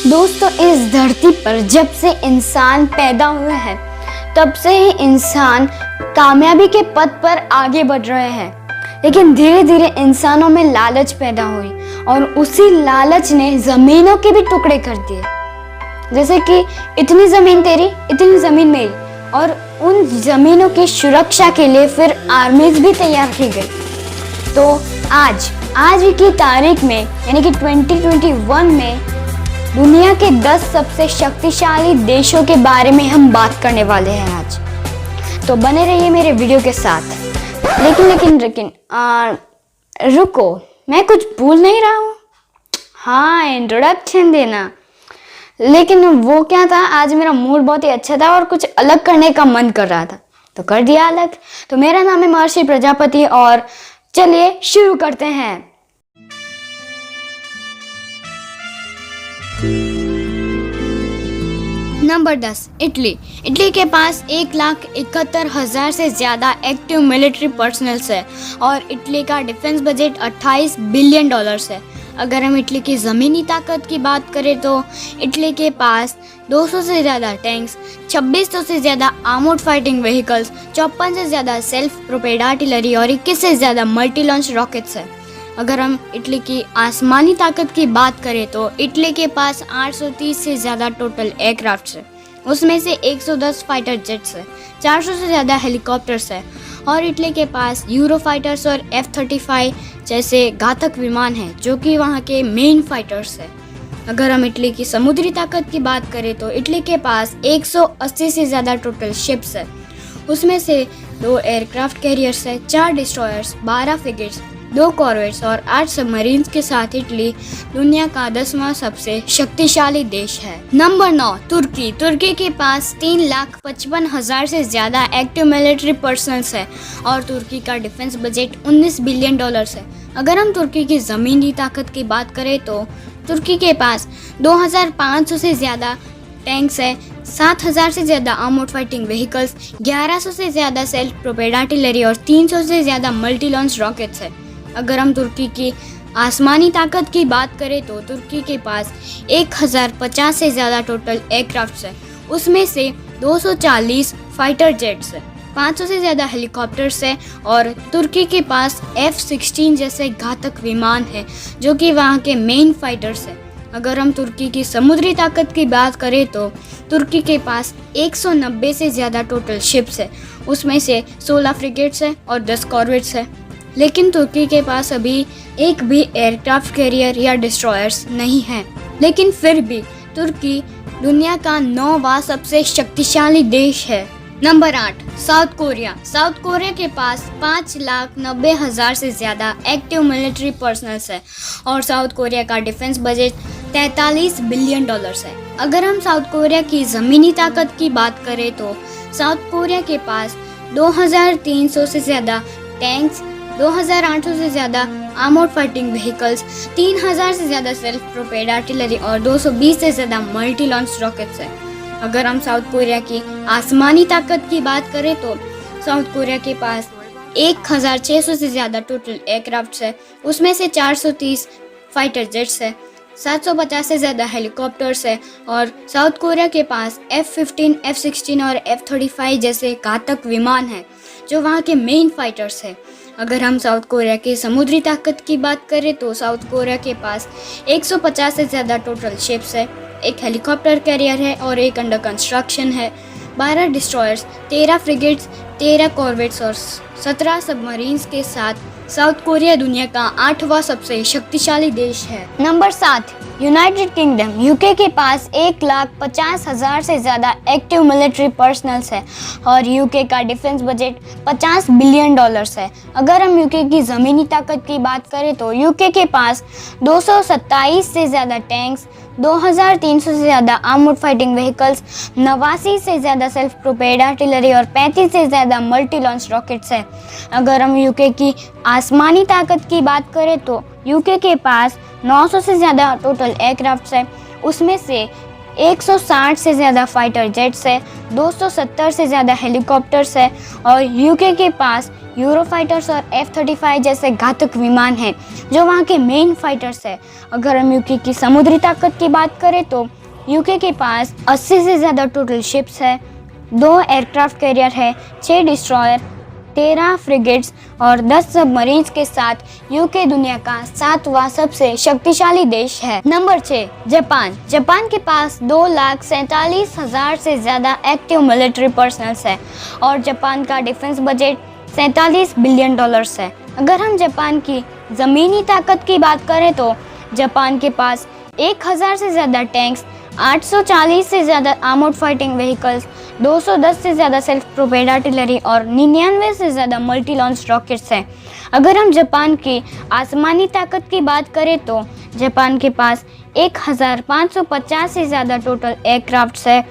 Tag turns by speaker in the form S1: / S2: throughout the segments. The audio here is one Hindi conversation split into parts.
S1: दोस्तों, इस धरती पर जब से इंसान पैदा हुए हैं तब से ही इंसान कामयाबी के पथ पर आगे बढ़ रहे हैं। लेकिन धीरे धीरे इंसानों में लालच पैदा हुई और उसी लालच ने जमीनों के भी टुकड़े कर दिए। जैसे कि इतनी जमीन तेरी, इतनी जमीन मेरी, और उन जमीनों की सुरक्षा के लिए फिर आर्मीज भी तैयार की गई। तो आज की तारीख में यानी कि 2021 में दुनिया के 10 सबसे शक्तिशाली देशों के बारे में हम बात करने वाले हैं आज। तो बने रहिए मेरे वीडियो के साथ। लेकिन रुको, मैं कुछ भूल नहीं रहा हूँ। हाँ, इंट्रोडक्शन देना। लेकिन वो क्या था, आज मेरा मूड बहुत ही अच्छा था और कुछ अलग करने का मन कर रहा था, तो कर दिया अलग। तो मेरा नाम है महर्षि प्रजापति और चलिए शुरू करते हैं। नंबर 10, इटली के पास 1,71,000 से ज़्यादा एक्टिव मिलिट्री पर्सनल्स है और इटली का डिफेंस बजट $28 बिलियन है। अगर हम इटली की ज़मीनी ताकत की बात करें तो इटली के पास 200 से ज़्यादा टैंक्स, 2600 से ज़्यादा आर्मर्ड फाइटिंग व्हीकल्स, 54 से ज़्यादा सेल्फ प्रोपेल्ड आर्टिलरी और 21 से ज़्यादा मल्टी लॉन्च रॉकेट्स है। अगर हम इटली की आसमानी ताकत की बात करें तो इटली के पास 830 से ज़्यादा टोटल एयरक्राफ्ट्स है। उसमें से 110 फाइटर जेट्स है, 400 से ज़्यादा हेलीकॉप्टर्स है और इटली के पास यूरो फाइटर्स और F-35 जैसे घातक विमान हैं जो कि वहाँ के मेन फाइटर्स है। अगर हम इटली की समुद्री ताकत की बात करें तो इटली के पास 180 से ज़्यादा टोटल शिप्स है। उसमें से 2 एयरक्राफ्ट कैरियर्स है, 4 डिस्ट्रॉयर्स, 12 फ्रिगेट्स, 2 कॉर्वेट्स और 8 सबमरीन्स के साथ इटली दुनिया का 10वां सबसे शक्तिशाली देश है। नंबर 9, तुर्की के पास 3,55,000 से ज़्यादा एक्टिव मिलिट्री पर्सनल्स है और तुर्की का डिफेंस बजट $19 बिलियन है। अगर हम तुर्की की ज़मीनी ताकत की बात करें तो तुर्की के पास 2,500 से ज़्यादा टैंक्स है, 7,000 से ज़्यादा आर्मर्ड फाइटिंग व्हीकल्स, 1,100 से ज़्यादा सेल्फ प्रोपेल्ड आर्टिलरी और 300 से ज़्यादा मल्टी लॉन्च रॉकेट्स है। अगर हम तुर्की की आसमानी ताकत की बात करें तो तुर्की के पास 1,050 से ज़्यादा टोटल एयरक्राफ्ट्स है। उसमें से 240 फाइटर जेट्स है, 500 से ज़्यादा हेलीकॉप्टर्स है और तुर्की के पास F-16 जैसे घातक विमान है जो कि वहाँ के मेन फाइटर्स है। अगर हम तुर्की की समुद्री ताकत की बात करें तो तुर्की के पास 190 से ज़्यादा टोटल शिप्स है। उसमें से 16 फ्रिगेट्स है और 10 कॉर्वेट्स है। लेकिन तुर्की के पास अभी एक भी एयरक्राफ्ट कैरियर या डिस्ट्रॉयर्स नहीं है। लेकिन फिर भी तुर्की दुनिया का 9वां सबसे शक्तिशाली देश है। नंबर 8, साउथ कोरिया के पास 5,90,000 से ज़्यादा एक्टिव मिलिट्री पर्सनल्स है और साउथ कोरिया का डिफेंस बजट $43 बिलियन है। अगर हम साउथ कोरिया की ज़मीनी ताकत की बात करें तो साउथ कोरिया के पास 2,300 से ज़्यादा टैंक्स, 2,800 से ज़्यादा आर्मर्ड फाइटिंग व्हीकल्स, 3,000 से ज़्यादा सेल्फ प्रोपेल्ड आर्टिलरी और 220 से ज़्यादा मल्टी लॉन्च रॉकेट्स है। अगर हम साउथ कोरिया की आसमानी ताकत की बात करें तो साउथ कोरिया के पास 1,600 से ज़्यादा टोटल एयरक्राफ्ट्स है। उसमें से 430 फाइटर जेट्स है, 750 से ज़्यादा हेलीकॉप्टर्स है और साउथ कोरिया के पास F-15, F-16 और F-35 जैसे घातक विमान हैं जो वहाँ के मेन फाइटर्स है। अगर हम साउथ कोरिया की समुद्री ताकत की बात करें तो साउथ कोरिया के पास 150 से ज़्यादा टोटल शिप्स है, एक हेलीकॉप्टर कैरियर है और एक अंडर कंस्ट्रक्शन है, 12 डिस्ट्रॉयर्स, 13 फ्रिगेट्स, 13 कॉर्वेट्स और 17 सबमरीन्स के साथ साउथ कोरिया दुनिया का 8वां सबसे शक्तिशाली देश है। Number 7, United kingdom. यूके के पास 1,50,000 से ज़्यादा एक्टिव मिलिट्री पर्सनल्स है और यूके का डिफेंस बजट $50 बिलियन है। अगर हम यूके की ज़मीनी ताकत की बात करें तो यूके के पास 227 से ज़्यादा टैंक्स, 2,300 से ज़्यादा आर्मर्ड फाइटिंग व्हीकल्स, 89 से ज़्यादा सेल्फ प्रोपेल्ड आर्टिलरी और 35 से ज़्यादा मल्टी लॉन्च रॉकेट्स है। अगर हम यूके की आसमानी ताकत की बात करें तो यूके के पास 900 से ज़्यादा टोटल एयरक्राफ्ट्स है। उसमें से 160 से ज़्यादा फाइटर जेट्स है, 270 से ज़्यादा हेलीकॉप्टर्स है और यूके के पास यूरोफाइटर्स और F-35 जैसे घातक विमान हैं जो वहाँ के मेन फाइटर्स है। अगर हम यूके की समुद्री ताकत की बात करें तो यूके के पास 80 से ज़्यादा टोटल शिप्स है, 2 एयरक्राफ्ट कैरियर है, 6 डिस्ट्रॉयर, 13 फ्रिगेट्स और 10 सबमरीन्स के साथ यूके दुनिया का 7वां सबसे शक्तिशाली देश है। Number 6, Japan. जापान के पास 2,47,000 से ज़्यादा एक्टिव मिलिट्री पर्सनल्स है और जापान का डिफेंस बजट $47 बिलियन है। अगर हम जापान की ज़मीनी ताकत की बात करें तो जापान के पास 1,000 से ज़्यादा टैंक्स, 840 से ज़्यादा आर्मर्ड फाइटिंग व्हीकल्स, 210 से ज़्यादा सेल्फ प्रोपेल्ड आर्टिलरी और 99 से ज़्यादा मल्टी लॉन्च रॉकेट्स हैं। अगर हम जापान की आसमानी ताकत की बात करें तो जापान के पास 1,550 से ज़्यादा टोटल एयरक्राफ्ट्स है,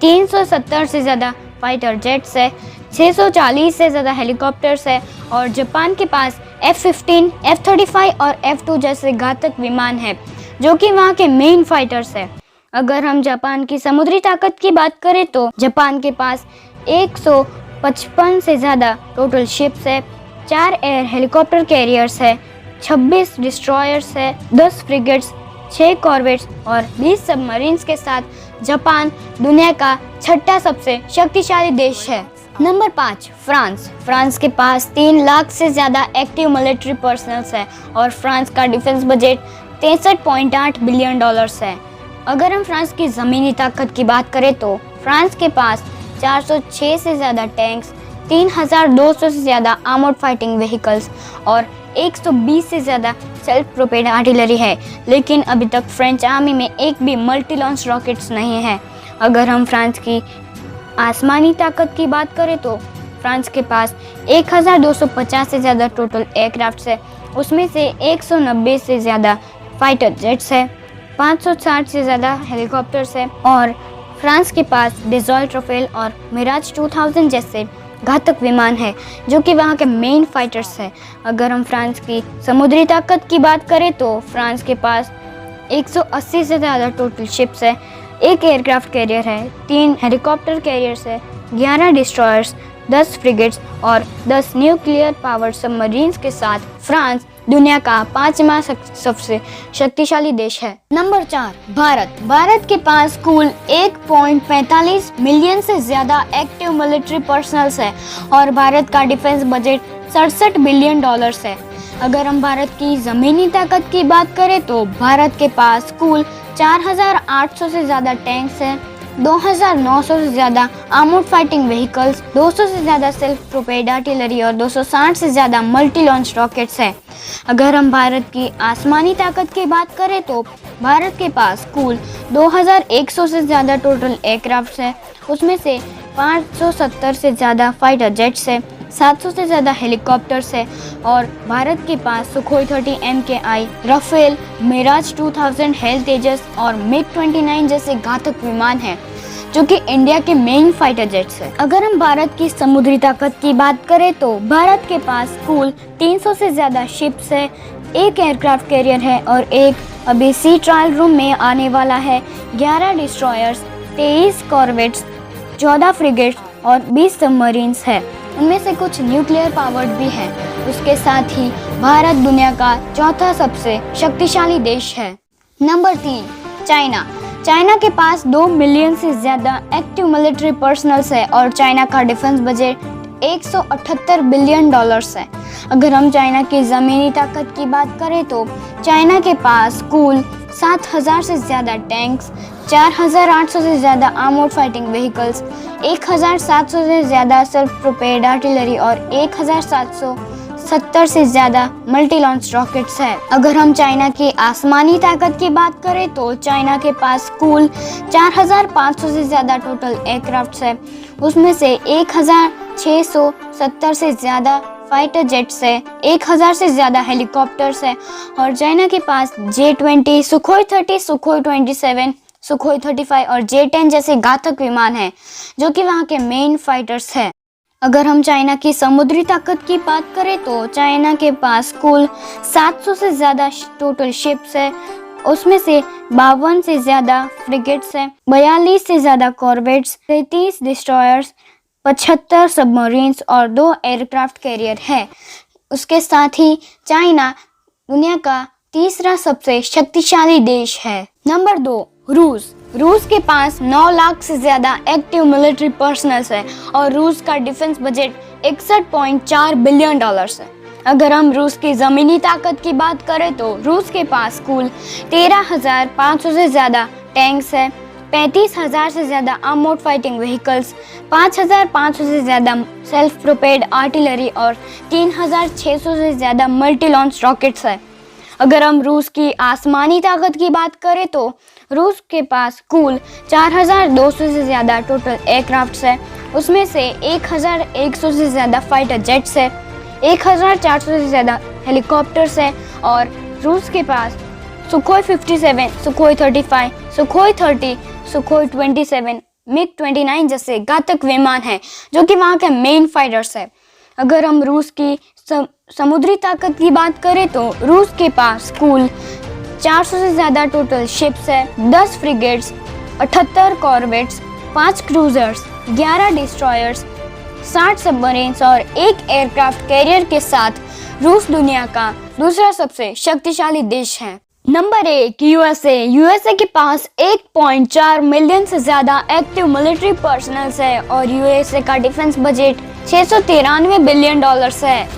S1: 370 से ज़्यादा फाइटर जेट्स है, 640 से ज़्यादा हेलीकॉप्टर्स है और जापान के पास F-15, F-35 और F-2 जैसे घातक विमान हैं जो कि वहाँ के मेन फाइटर्स है। अगर हम जापान की समुद्री ताकत की बात करें तो जापान के पास 155 से ज़्यादा टोटल शिप्स है, 4 एयर हेलीकॉप्टर कैरियर्स है, 26 डिस्ट्रॉयर्स है, 10 फ्रिगेट्स, 6 कॉर्वेट्स और 20 सबमरीन्स के साथ जापान दुनिया का 6ठा सबसे शक्तिशाली देश है। Number 5, France. फ्रांस के पास 3 लाख से ज़्यादा एक्टिव मिलिट्री पर्सनल्स है और फ्रांस का डिफेंस बजट $63.8 बिलियन है। अगर हम फ्रांस की ज़मीनी ताकत की बात करें तो फ्रांस के पास 406 से ज़्यादा टैंक्स, 3,200 से ज़्यादा आर्मर्ड फाइटिंग व्हीकल्स और 120 से ज़्यादा सेल्फ प्रोपेल्ड आर्टिलरी है, लेकिन अभी तक फ्रेंच आर्मी में एक भी मल्टी लॉन्च रॉकेट्स नहीं है। अगर हम फ्रांस की आसमानी ताकत की बात करें तो फ्रांस के पास 1,250 से ज़्यादा टोटल एयरक्राफ्ट्स है, उसमें से 190 से ज़्यादा फाइटर जेट्स है, 560 से ज़्यादा हेलीकॉप्टर्स है और फ्रांस के पास डेजॉल्ट राफेल और मिराज 2000 जैसे घातक विमान है जो कि वहाँ के मेन फाइटर्स है। अगर हम फ्रांस की समुद्री ताकत की बात करें तो फ्रांस के पास 180 से ज़्यादा टोटल शिप्स है, 1 एयरक्राफ्ट कैरियर है, 3 हेलीकॉप्टर कैरियर्स है, 11 डिस्ट्रॉयर्स, 10 फ्रिगेट्स और 10 न्यूक्लियर पावर्ड सबमरीन्स के साथ फ्रांस दुनिया का 5वां सबसे शक्तिशाली देश है। नंबर 4, भारत। भारत के पास कुल 1.45 मिलियन से ज़्यादा एक्टिव मिलिट्री पर्सनल्स है और भारत का डिफेंस बजट $67 बिलियन है। अगर हम भारत की ज़मीनी ताकत की बात करें तो भारत के पास कुल 4,800 से ज़्यादा टैंक्स हैं, 2,900 से ज़्यादा आर्मर्ड फाइटिंग व्हीकल्स, 200 से ज़्यादा सेल्फ प्रोपेल्ड आर्टिलरी और 260 से ज़्यादा मल्टी लॉन्च रॉकेट्स हैं। अगर हम भारत की आसमानी ताकत की बात करें तो भारत के पास कुल 2,100 से ज़्यादा टोटल एयरक्राफ्ट्स हैं, उसमें से 570 से ज़्यादा फाइटर जेट्स है, 700 से ज़्यादा हेलीकॉप्टर्स है और भारत के पास Sukhoi 30 MKI, Rafale, Mirage 2000, HAL Tejas और MiG-29 जैसे घातक विमान हैं जो कि इंडिया के मेन फाइटर जेट्स है। अगर हम भारत की समुद्री ताकत की बात करें तो भारत के पास कुल 300 से ज़्यादा शिप्स है, 1 एयरक्राफ्ट कैरियर है और एक अभी सी ट्रायल रूम में आने वाला है, 11 डिस्ट्रॉयर्स, 23 कॉर्वेट्स, 14 फ्रिगेट्स और 20 सबमरीन्स है, उनमें से कुछ न्यूक्लियर पावर्ड भी हैं। उसके साथ ही भारत दुनिया का 4था सबसे शक्तिशाली देश है। Number 3, China. चाइना के पास 2 मिलियन से ज़्यादा एक्टिव मिलिट्री पर्सनल्स है और चाइना का डिफेंस बजट $178 बिलियन है। अगर हम चाइना की ज़मीनी ताकत की बात करें तो चाइना के पास कुल 7,000 से ज़्यादा टैंक्स, 4,800 से ज़्यादा आर्मर्ड फाइटिंग व्हीकल्स, 1,700 से ज़्यादा सेल्फ प्रोपेल्ड आर्टिलरी और 1,770 से ज़्यादा मल्टी लॉन्च रॉकेट्स है। अगर हम चाइना की आसमानी ताकत की बात करें तो चाइना के पास कुल 4,500 से ज़्यादा टोटल एयरक्राफ्ट्स है, उसमें से 1,670 से ज़्यादा फाइटर जेट्स है, 1,000 से ज़्यादा हेलीकॉप्टर्स है और चाइना के पास J-20, सुखोई 30, सुखोई 27, सुखोई 35 और J-10 जैसे घातक विमान हैं जो कि वहाँ के मेन फाइटर्स हैं। अगर हम चाइना की समुद्री ताकत की बात करें तो चाइना के पास कुल 700 से ज़्यादा टोटल शिप्स है, उसमें से 52 से ज़्यादा फ्रिगेट्स हैं, 42 से ज़्यादा कॉर्वेट्स, 33 डिस्ट्रॉयर्स, 75 सबमरीन्स और 2 एयरक्राफ्ट कैरियर है। उसके साथ ही चाइना दुनिया का तीसरा सबसे शक्तिशाली देश है। नंबर 2, रूस के पास 9 लाख से ज़्यादा एक्टिव मिलिट्री पर्सनल है और रूस का डिफेंस बजट $61.4 बिलियन है। अगर हम रूस की ज़मीनी ताकत की बात करें तो रूस के पास कुल 13,500 से ज़्यादा टैंक्स है, 35,000 से ज़्यादा आर्मर्ड फाइटिंग व्हीकल्स, 5,500 से ज़्यादा सेल्फ प्रोपेल्ड आर्टिलरी और 3,600 से ज़्यादा मल्टी लॉन्च रॉकेट्स है। अगर हम रूस की आसमानी ताकत की बात करें तो रूस के पास कुल 4,200 से ज़्यादा टोटल एयरक्राफ्ट्स है। उसमें से 1,100 से ज़्यादा फाइटर जेट्स है, 1,400 से ज़्यादा हेलीकॉप्टर्स है और रूस के पास सुखोई 57, सुखोई 35, सुखोई 30, सुखोई 27, मिग-29 जैसे घातक विमान हैं जो कि वहाँ के मेन फाइटर्स है। अगर हम रूस की समुद्री ताकत की बात करें तो रूस के पास कुल 400 से ज़्यादा टोटल शिप्स है, 10 frigates, 78 corvettes, 5 cruisers, 11 destroyers, 60 submarines और 1 एयरक्राफ्ट कैरियर के साथ रूस दुनिया का दूसरा सबसे शक्तिशाली देश है। नंबर 1, यूएसए के पास 1.4 मिलियन से ज़्यादा एक्टिव मिलिट्री पर्सनल है और यूएसए का डिफेंस बजट $693 बिलियन है।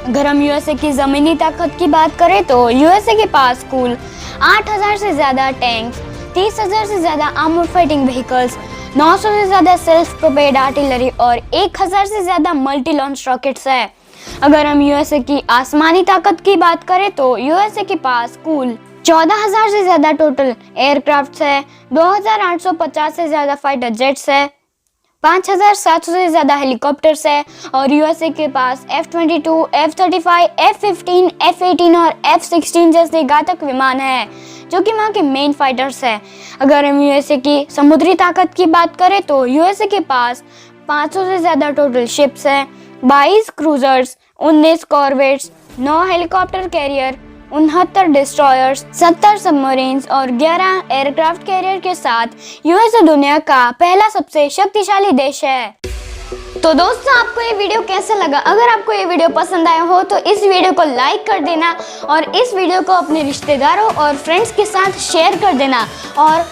S1: अगर हम यूएसए की ज़मीनी ताकत की बात करें तो यूएसए के पास कुल 8,000 से ज़्यादा टैंक्स, 30,000 से ज़्यादा आर्मर्ड फाइटिंग व्हीकल्स, 900 से ज़्यादा सेल्फ प्रोपेल्ड आर्टिलरी और 1,000 से ज़्यादा मल्टी लॉन्च रॉकेट्स है। अगर हम यूएसए की आसमानी ताकत की बात करें तो यूएसए के पास कुल 14,000 से ज़्यादा टोटल एयरक्राफ्ट्स है, 2,850 से ज़्यादा फाइटर जेट्स है, 5,700 से ज़्यादा हेलीकॉप्टर्स है और यूएसए के पास F-22, F-35, F-15, F-18 और F-16 जैसे घातक विमान है जो कि वहाँ के मेन फाइटर्स है। अगर हम यूएसए की समुद्री ताकत की बात करें तो यूएसए के पास 500 से ज़्यादा टोटल शिप्स है, 22 cruisers, 19 corvettes, 9 helicopter career, 69 destroyers, 70 submarines और 11 एयरक्राफ्ट कैरियर के साथ यूएसए दुनिया का पहला सबसे शक्तिशाली देश है। तो दोस्तों, आपको ये वीडियो कैसा लगा? अगर आपको ये वीडियो पसंद आया हो तो इस वीडियो को लाइक कर देना और इस वीडियो को अपने रिश्तेदारों और फ्रेंड्स के साथ शेयर कर देना। और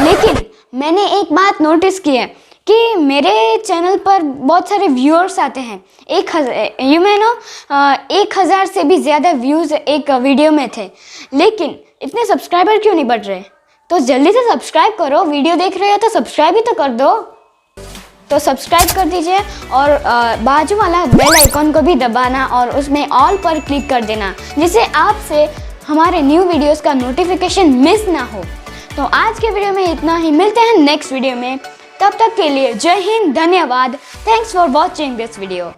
S1: लेकिन मैंने एक बात नोटिस की है कि मेरे चैनल पर बहुत सारे व्यूअर्स आते हैं। 1,000 से भी ज़्यादा व्यूज़ एक वीडियो में थे, लेकिन इतने सब्सक्राइबर क्यों नहीं बढ़ रहे? तो जल्दी से सब्सक्राइब करो। वीडियो देख रहे हो तो सब्सक्राइब ही तो कर दो। तो सब्सक्राइब कर दीजिए और बाजू वाला बेल आइकॉन को भी दबाना और उसमें ऑल पर क्लिक कर देना, जिससे आपसे हमारे न्यू वीडियोस का नोटिफिकेशन मिस ना हो। तो आज के वीडियो में इतना ही, मिलते हैं नेक्स्ट वीडियो में। तब तक के लिए जय हिंद, धन्यवाद। Thanks for watching this video.